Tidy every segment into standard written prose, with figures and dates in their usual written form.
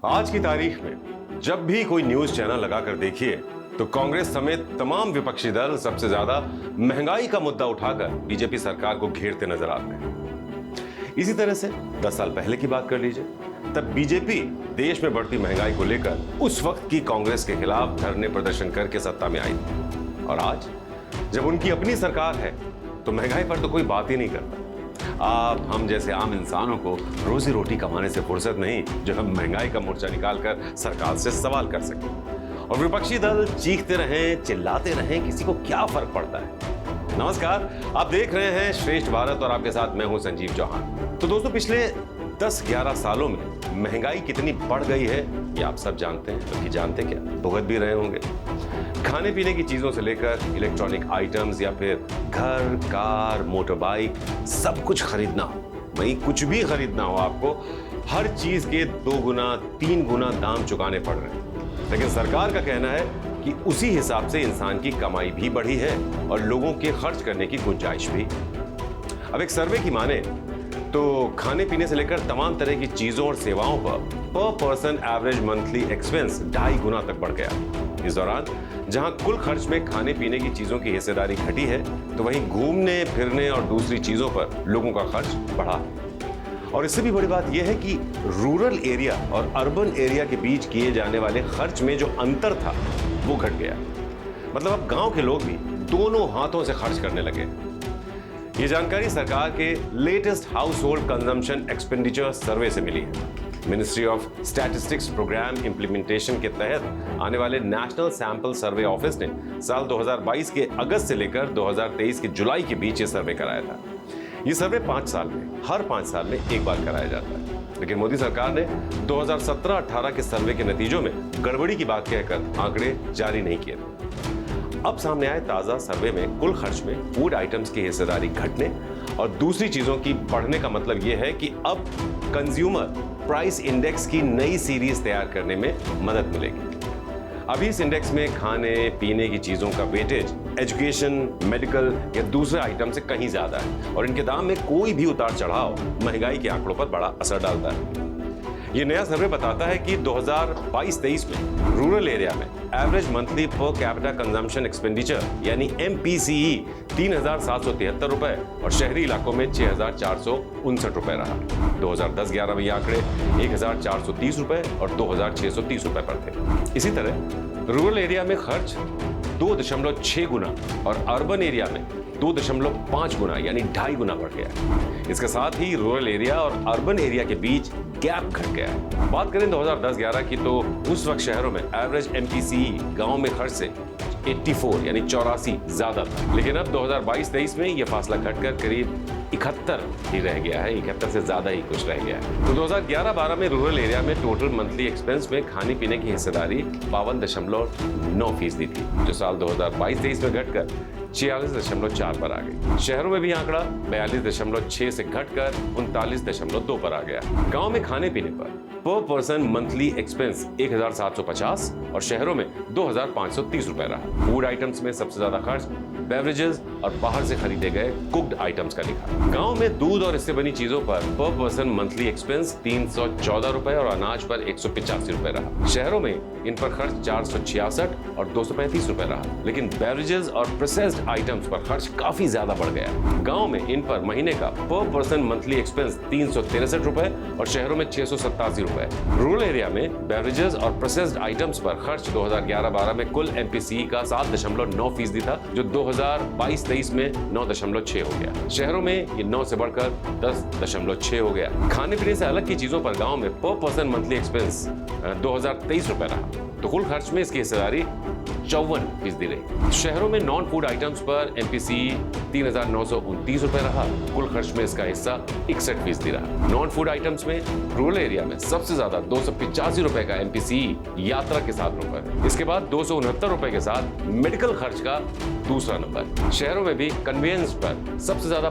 आज की तारीख में जब भी कोई न्यूज चैनल लगाकर देखिए तो कांग्रेस समेत तमाम विपक्षी दल सबसे ज्यादा महंगाई का मुद्दा उठाकर बीजेपी सरकार को घेरते नजर आते हैं। इसी तरह से 10 साल पहले की बात कर लीजिए, तब बीजेपी देश में बढ़ती महंगाई को लेकर उस वक्त की कांग्रेस के खिलाफ धरने प्रदर्शन करके सत्ता में आई थी। और आज जब उनकी अपनी सरकार है तो महंगाई पर तो कोई बात ही नहीं करता। आप हम जैसे आम इंसानों को रोजी रोटी कमाने से फुर्सत नहीं जो हम महंगाई का मोर्चा निकालकर सरकार से सवाल कर सकें। और विपक्षी दल चीखते रहें, चिल्लाते रहें, किसी को क्या फर्क पड़ता है। नमस्कार, आप देख रहे हैं श्रेष्ठ भारत और आपके साथ मैं हूं संजीव चौहान। तो दोस्तों, पिछले 10-11 सालों में महंगाई कितनी बढ़ गई है ये आप सब जानते हैं, क्योंकि जानते क्या, भुगत भी रहे होंगे। खाने पीने की चीजों से लेकर इलेक्ट्रॉनिक आइटम्स या फिर घर, कार, मोटर बाइक, सब कुछ खरीदना हो, वहीं कुछ भी खरीदना हो, आपको हर चीज के 2 गुना 3 गुना दाम चुकाने पड़ रहे हैं। लेकिन सरकार का कहना है कि उसी हिसाब से इंसान की कमाई भी बढ़ी है और लोगों के खर्च करने की गुंजाइश भी। अब एक सर्वे की माने तो खाने पीने से लेकर तमाम तरह की चीजों और सेवाओं पर पर्सन एवरेज मंथली एक्सपेंस 2.5 गुना तक बढ़ गया। इस दौरान जहां कुल खर्च में खाने पीने की चीजों की हिस्सेदारी घटी है, तो वहीं घूमने फिरने और दूसरी चीजों पर लोगों का खर्च बढ़ा है। और इससे भी बड़ी बात यह है कि रूरल एरिया और अर्बन एरिया के बीच किए जाने वाले खर्च में जो अंतर था वो घट गया। मतलब अब गांव के लोग भी दोनों हाथों से खर्च करने लगे। ये जानकारी सरकार के latest household consumption expenditure survey से मिली है। Ministry of statistics programme implementation के तहत आने वाले नेशनल सैंपल सर्वे ऑफिस ने साल 2022 के अगस्त से लेकर 2023 के जुलाई के बीच ये सर्वे कराया था। ये सर्वे 5 साल में, हर 5 साल में एक बार कराया जाता है। लेकिन मोदी सरकार ने 2017-18 के सर्वे के नतीजों में गड़बड़ी की बात कहकर आंकड़े जारी नहीं किए थे। अब सामने आए ताजा सर्वे में कुल खर्च में फूड आइटम्स की हिस्सेदारी घटने और दूसरी चीजों की बढ़ने का मतलब यह है कि अब कंज्यूमर प्राइस इंडेक्स की नई सीरीज तैयार करने में मदद मिलेगी। अभी इस इंडेक्स में खाने पीने की चीजों का वेटेज एजुकेशन, मेडिकल या दूसरे आइटम से कहीं ज्यादा है और इनके दाम में कोई भी उतार चढ़ाव महंगाई के आंकड़ों पर बड़ा असर डालता है। ये नया सर्वे बताता है कि 2022-23 में रूरल एरिया में average monthly per capita consumption expenditure यानी MPCE 3,773 रुपए और शहरी इलाकों में 6,459 रुपए रहा। 2010-11 में ये आंकड़े 1,430 रुपए और 2,630 रुपए पर थे। इसी तरह रूरल एरिया में खर्च 2.6 गुना और अर्बन एरिया में 2.5 गुना यानी 2.5 गुना बढ़ गया। इसके साथ ही रूरल एरिया और अर्बन एरिया के बीच गैप घट गया है। बात करें 2010-11 की तो उस वक्त शहरों में एवरेज MPCE गांव में खर्च से 84 यानी 84 ज्यादा था। लेकिन अब 2022-23 में यह फासला घटकर करीब 71 ही रह गया है। 71 से ज्यादा ही कुछ रह गया है। तो 2011-12 में रूरल एरिया में टोटल मंथली एक्सपेंस में खाने पीने की हिस्सेदारी 52.9% थी, जो साल 2022-23 में घटकर 46.4 पर आ गई। शहरों में भी आंकड़ा 42.6 से घटकर 39.2 पर आ गया। गांव में खाने पीने पर पर्सन मंथली एक्सपेंस 1,750 और शहरों में 2,530 रुपए रहा। फूड आइटम्स में सबसे ज्यादा खर्च बेवरेजेस और बाहर से खरीदे गए कुक्ड आइटम्स का दिखा। गांव में दूध और इससे बनी चीजों पर पर्सन मंथली एक्सपेंस 314 रुपए और अनाज पर 185 रुपए रहा। शहरों में इन पर खर्च 466 और 235 रुपए रहा। लेकिन बेवरेजेस और प्रोसेस्ड आइटम्स पर खर्च काफी ज्यादा बढ़ गया। गांव में इन पर महीने का पर्सन मंथली एक्सपेंस 363 रुपए और शहरों में 687 रुपए। रूरल एरिया में बेवरेजेस और प्रोसेस्ड आइटम्स पर खर्च 2011-12 में कुल MPCE का 7.9% था, जो 2022-23 में 9.6 हो गया। शहरों में ये 9 से बढ़कर 10.6 हो गया। खाने पीने से अलग की चीजों पर गांव में पर्सन मंथली एक्सपेंस 2023 रुपए रहा, तो कुल खर्च में इसकी हिस्सेदारी 54% रही। शहरों में नॉन फूड आइटम्स पर MPCE 3,929 रुपए रहा, कुल खर्च में इसका हिस्सा 61% रहा। नॉन फूड आइटम्स में रूरल एरिया में सबसे ज्यादा 285 रुपए का MPCE यात्रा के साथ नंबर, इसके बाद 269 रुपए के साथ मेडिकल खर्च का दूसरा नंबर। शहरों में भी कन्वेंस पर सबसे ज्यादा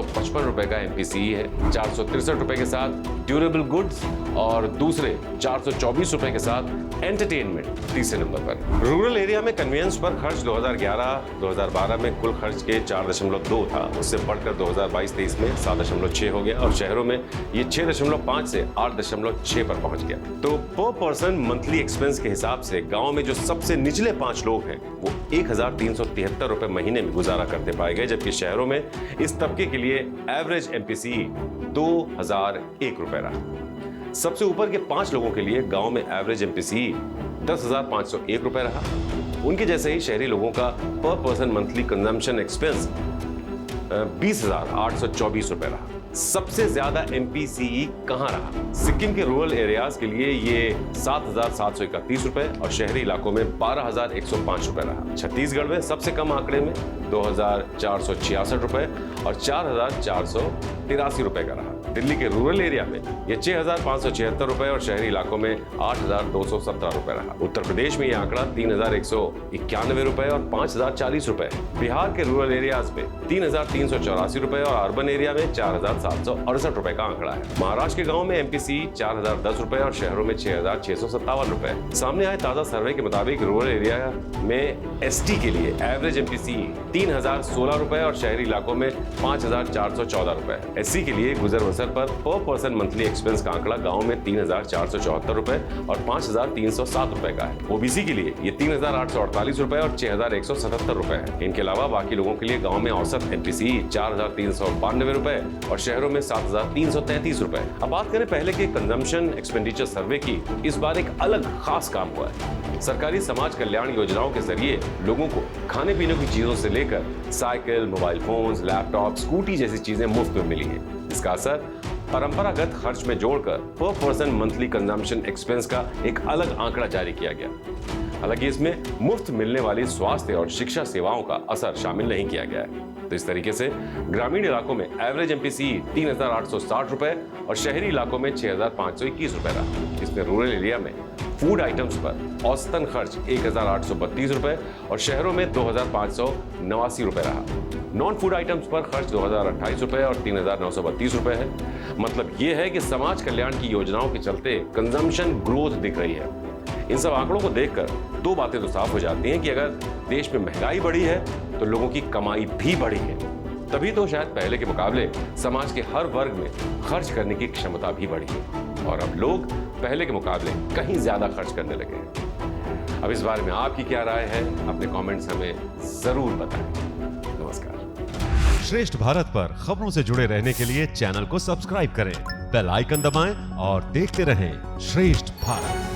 ₹455 का MPCE है। 463 रुपए के साथ ड्यूरेबल गुड्स और दूसरे 424 रुपए के साथ एंटरटेनमेंट तीसरे नंबर पर। रूरल एरिया में कन्वेंस पर खर्च 2011-2012 में कुल खर्च के 4.2 था, उससे बढ़कर 2022-23 में 7.6 हो गया और शहरों में ये 6.5 से 8.6 पर पहुंच गया। तो पर पर्सन मंथली एक्सपेंस के हिसाब से गांव में जो सबसे निचले 5 लोग हैं वो 1,373 रुपए महीने में गुजारा करते पाए गए, जबकि शहरों में इस तबके के लिए एवरेज MPCE 2,001 रुपए रहा। सबसे ऊपर के 5 लोगों के लिए गांव में एवरेज MPCE 10,501 रुपए रहा। उनके जैसे ही शहरी लोगों का पर पर्सन मंथली कंजम्पशन एक्सपेंस 20,824 रुपए रहा। सबसे ज्यादा MPCE कहां रहा? सिक्किम के रूरल एरियाज के लिए ये 7,731 रुपए और शहरी इलाकों में 12,105 रुपए रहा। छत्तीसगढ़ में सबसे कम आंकड़े में 2,466 रुपए और 4,483 रुपए का रहा। दिल्ली के रूरल एरिया में ये 6,576 रुपए और शहरी इलाकों में 8,217 रुपए रहा। उत्तर प्रदेश में ये आंकड़ा 3,191 रुपए और 5,040 रुपए है। बिहार के रूरल एरियाज में 3,384 रुपए और अर्बन एरिया में 4,768 रुपए का आंकड़ा है। महाराष्ट्र के गांव में MPCE 4,010 रुपए और शहरों में 6,657 रुपए। सामने आए ताजा सर्वे के मुताबिक रूरल एरिया में ST के लिए एवरेज MPCE 3,016 रुपए और शहरी इलाकों में 5,414 रुपए। SC के लिए गुजर बसर पर पर्सन मंथली एक्सपेंस का आंकड़ा गांव में 3,474 रुपए और 5,307 रुपए का है। OBC के लिए ये 3,848 रुपए और 6,177 रुपए है। इनके अलावा बाकी लोगों के लिए गांव में औसत MPCE 4,392 रुपए और शहरों में 7,333 रुपए। अब बात करें पहले के कंजम्पशन एक्सपेंडिचर सर्वे की, इस बार एक अलग खास काम हुआ है। सरकारी समाज कल्याण योजनाओं के जरिए लोगों को खाने पीने की चीजों से लेकर cycle, mobile phones, laptop, scooty जैसी चीजें मुफ्त में मिली है। इसका असर परंपरागत खर्च में जोड़कर पर पर्सन मंथली कंजम्पशन एक्सपेंस का एक अलग आंकड़ा जारी किया गया। हालांकि इसमें मुफ्त मिलने वाली स्वास्थ्य और शिक्षा सेवाओं का असर शामिल नहीं किया गया है। तो इस तरीके से ग्रामीण इलाकों में एवरेज MPCE 3,860 रुपए और शहरी इलाकों में 6,521 रुपए रहा। इसमें रूरल एरिया में फूड आइटम्स पर औसतन खर्च 1,832 रुपए और शहरों में 2,589 रुपए रहा। नॉन फूड आइटम्स पर खर्च 2,028 रुपए और 3,932 रुपए है। मतलब यह है कि समाज कल्याण की योजनाओं के चलते कंजम्पशन ग्रोथ दिख रही है। इन सब आंकड़ों को देखकर 2 बातें तो साफ हो जाती हैं कि अगर देश में महंगाई बढ़ी है तो लोगों की कमाई भी बढ़ी है। तभी तो शायद पहले के मुकाबले समाज के हर वर्ग में खर्च करने की क्षमता भी बढ़ी है और अब लोग पहले के मुकाबले कहीं ज्यादा खर्च करने लगे हैं। अब इस बारे में आपकी क्या राय है? अपने कमेंट्स हमें जरूर बताएं। नमस्कार। श्रेष्ठ भारत पर खबरों से जुड़े रहने के लिए चैनल को सब्सक्राइब करें, बेल आइकन दबाएं और देखते रहें श्रेष्ठ भारत।